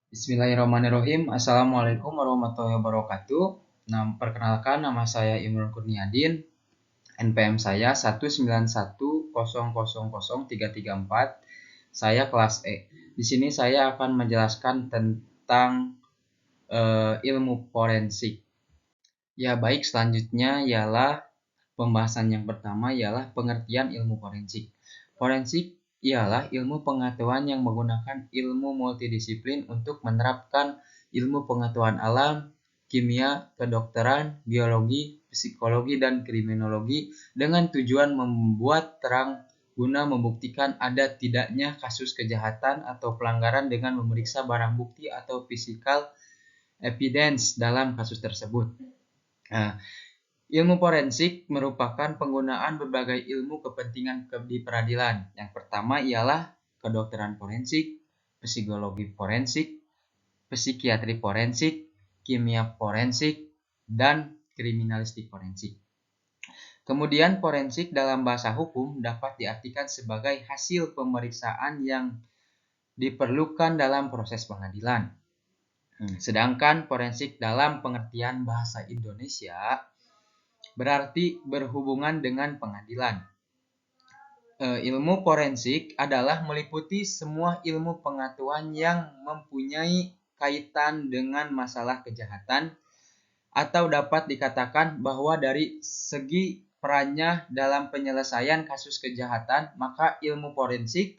Bismillahirrahmanirrahim. Assalamualaikum warahmatullahi wabarakatuh. Perkenalkan, nama saya Imron Kurniadin. NPM saya 191000334. Saya kelas E. Di sini saya akan menjelaskan tentang ilmu forensik. Ya, baik, selanjutnya ialah pembahasan yang pertama ialah pengertian ilmu forensik. Forensik ialah ilmu pengetahuan yang menggunakan ilmu multidisiplin untuk menerapkan ilmu pengetahuan alam, kimia, kedokteran, biologi, psikologi, dan kriminologi dengan tujuan membuat terang guna membuktikan ada tidaknya kasus kejahatan atau pelanggaran dengan memeriksa barang bukti atau physical evidence dalam kasus tersebut. Nah, ilmu forensik merupakan penggunaan berbagai ilmu kepentingan di peradilan. Yang pertama ialah kedokteran forensik, psikologi forensik, psikiatri forensik, kimia forensik, dan kriminalistik forensik. Kemudian forensik dalam bahasa hukum dapat diartikan sebagai hasil pemeriksaan yang diperlukan dalam proses pengadilan. Sedangkan forensik dalam pengertian bahasa Indonesia berarti berhubungan dengan pengadilan. Ilmu forensik adalah meliputi semua ilmu pengetahuan yang mempunyai kaitan dengan masalah kejahatan atau dapat dikatakan bahwa dari segi perannya dalam penyelesaian kasus kejahatan, maka ilmu forensik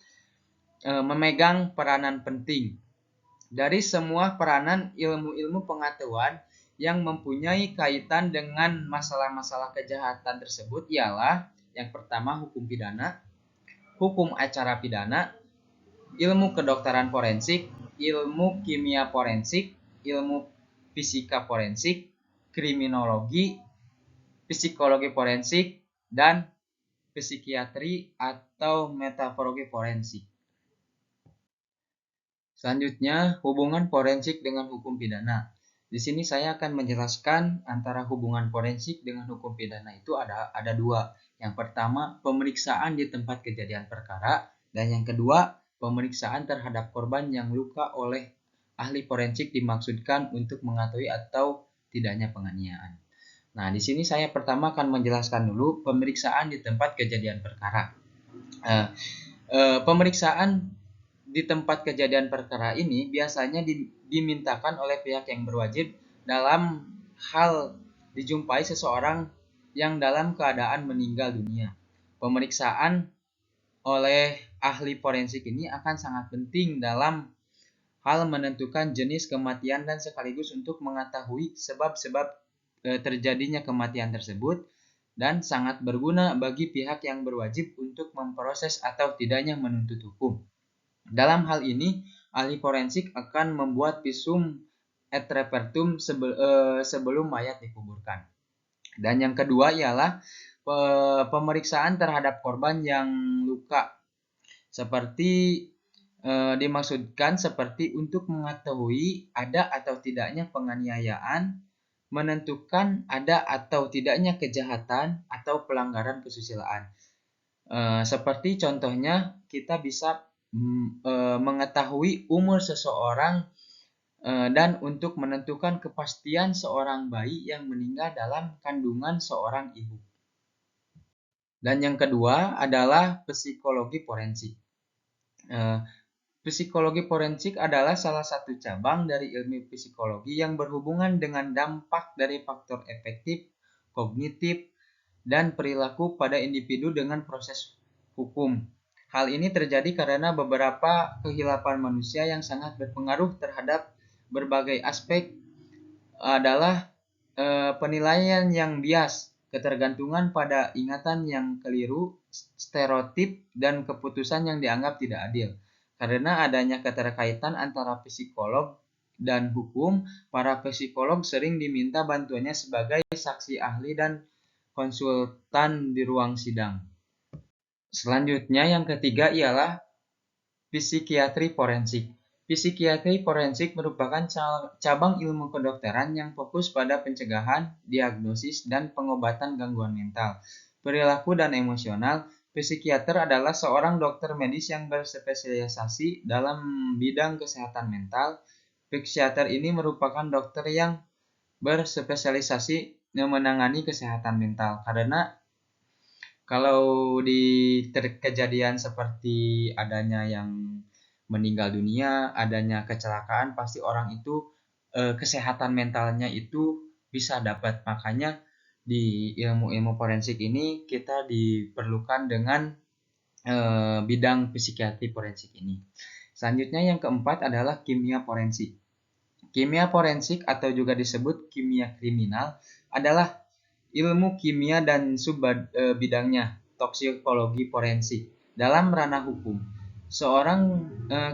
memegang peranan penting. Dari semua peranan ilmu-ilmu pengetahuan yang mempunyai kaitan dengan masalah-masalah kejahatan tersebut ialah yang pertama hukum pidana, hukum acara pidana, ilmu kedokteran forensik, ilmu kimia forensik, ilmu fisika forensik, kriminologi, psikologi forensik, dan psikiatri atau metaforogi forensik. Selanjutnya, hubungan forensik dengan hukum pidana. Di sini saya akan menjelaskan antara hubungan forensik dengan hukum pidana itu ada dua. Yang pertama, pemeriksaan di tempat kejadian perkara, dan yang kedua, pemeriksaan terhadap korban yang luka oleh ahli forensik dimaksudkan untuk mengetahui atau tidaknya penganiayaan. Nah, di sini saya pertama akan menjelaskan dulu pemeriksaan di tempat kejadian perkara. Pemeriksaan di tempat kejadian perkara ini biasanya dimintakan oleh pihak yang berwajib dalam hal dijumpai seseorang yang dalam keadaan meninggal dunia. Pemeriksaan oleh ahli forensik ini akan sangat penting dalam hal menentukan jenis kematian dan sekaligus untuk mengetahui sebab-sebab terjadinya kematian tersebut, dan sangat berguna bagi pihak yang berwajib untuk memproses atau tidaknya menuntut hukum. Dalam hal ini, ahli forensik akan membuat visum et repertum sebelum mayat dikuburkan. Dan yang kedua ialah pemeriksaan terhadap korban yang luka. Seperti dimaksudkan seperti untuk mengetahui ada atau tidaknya penganiayaan, menentukan ada atau tidaknya kejahatan atau pelanggaran kesusilaan. Seperti contohnya kita bisa mengetahui umur seseorang dan untuk menentukan kepastian seorang bayi yang meninggal dalam kandungan seorang ibu. Dan yang kedua adalah psikologi forensik. Psikologi forensik adalah salah satu cabang dari ilmu psikologi yang berhubungan dengan dampak dari faktor efektif, kognitif, dan perilaku pada individu dengan proses hukum. Hal ini terjadi karena beberapa kehilapan manusia yang sangat berpengaruh terhadap berbagai aspek adalah penilaian yang bias, ketergantungan pada ingatan yang keliru, stereotip, dan keputusan yang dianggap tidak adil. Karena adanya keterkaitan antara psikolog dan hukum, para psikolog sering diminta bantuannya sebagai saksi ahli dan konsultan di ruang sidang. Selanjutnya yang ketiga ialah psikiatri forensik. Psikiatri forensik merupakan cabang ilmu kedokteran yang fokus pada pencegahan, diagnosis, dan pengobatan gangguan mental, perilaku, dan emosional. Psikiater adalah seorang dokter medis yang berspesialisasi dalam bidang kesehatan mental, psikiater ini merupakan dokter yang berspesialisasi menangani kesehatan mental. Karena kalau di kejadian seperti adanya yang meninggal dunia, adanya kecelakaan, pasti orang itu kesehatan mentalnya itu bisa dapat. Makanya di ilmu-ilmu forensik ini kita diperlukan dengan bidang psikiatri forensik ini. Selanjutnya yang keempat adalah kimia forensik. Kimia forensik atau juga disebut kimia kriminal adalah ilmu kimia dan bidangnya toksikologi forensik. Dalam ranah hukum, seorang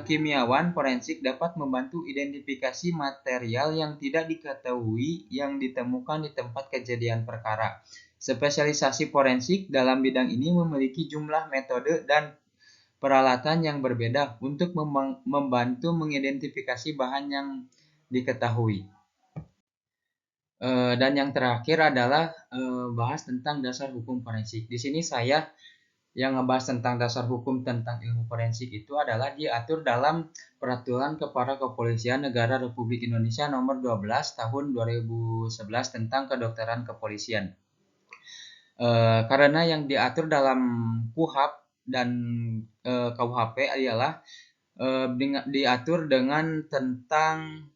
kimiawan forensik dapat membantu identifikasi material yang tidak diketahui yang ditemukan di tempat kejadian perkara. Spesialisasi forensik dalam bidang ini memiliki jumlah metode dan peralatan yang berbeda untuk membantu mengidentifikasi bahan yang diketahui. Dan yang terakhir adalah bahas tentang dasar hukum forensik. Di sini saya yang ngebahas tentang dasar hukum tentang ilmu forensik itu adalah diatur dalam Peraturan Kepala Kepolisian Negara Republik Indonesia Nomor 12 Tahun 2011 tentang kedokteran kepolisian. Karena yang diatur dalam KUHP dan KUHP adalah diatur dengan tentang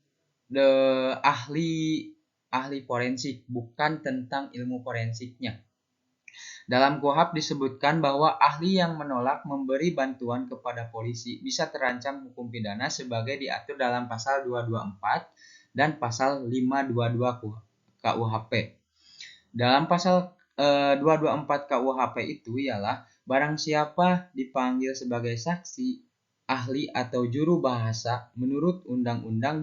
ahli forensik, bukan tentang ilmu forensiknya. Dalam KUHP disebutkan bahwa ahli yang menolak memberi bantuan kepada polisi bisa terancam hukum pidana sebagai diatur dalam pasal 224 dan pasal 522 KUHP. Dalam pasal 224 KUHP itu ialah barang siapa dipanggil sebagai saksi, ahli atau juru bahasa menurut undang-undang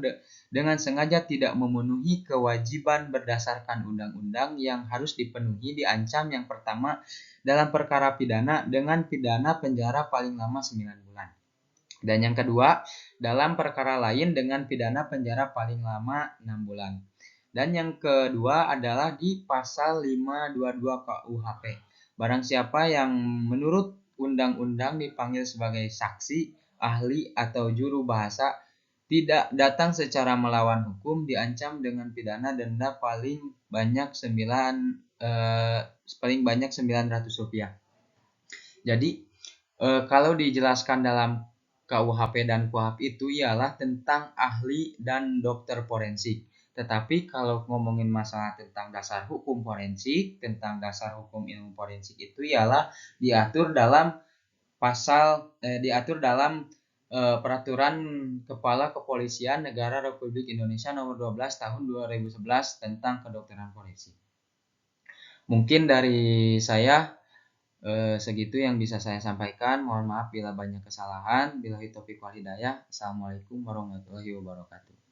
dengan sengaja tidak memenuhi kewajiban berdasarkan undang-undang yang harus dipenuhi diancam yang pertama dalam perkara pidana dengan pidana penjara paling lama 9 bulan. Dan yang kedua, dalam perkara lain dengan pidana penjara paling lama 6 bulan. Dan yang kedua adalah di pasal 522 KUHP. Barang siapa yang menurut undang-undang dipanggil sebagai saksi, ahli atau juru bahasa tidak datang secara melawan hukum diancam dengan pidana denda paling banyak 900 rupiah. Jadi kalau dijelaskan dalam KUHP dan KUHP itu ialah tentang ahli dan dokter forensik. Tetapi kalau ngomongin masalah tentang dasar hukum forensik, tentang dasar hukum ilmu forensik itu ialah diatur dalam Peraturan Kepala Kepolisian Negara Republik Indonesia Nomor 12 Tahun 2011 tentang kedokteran forensik. Mungkin dari saya segitu yang bisa saya sampaikan. Mohon maaf bila banyak kesalahan. Billahi taufiq wal hidayah. Assalamualaikum warahmatullahi wabarakatuh.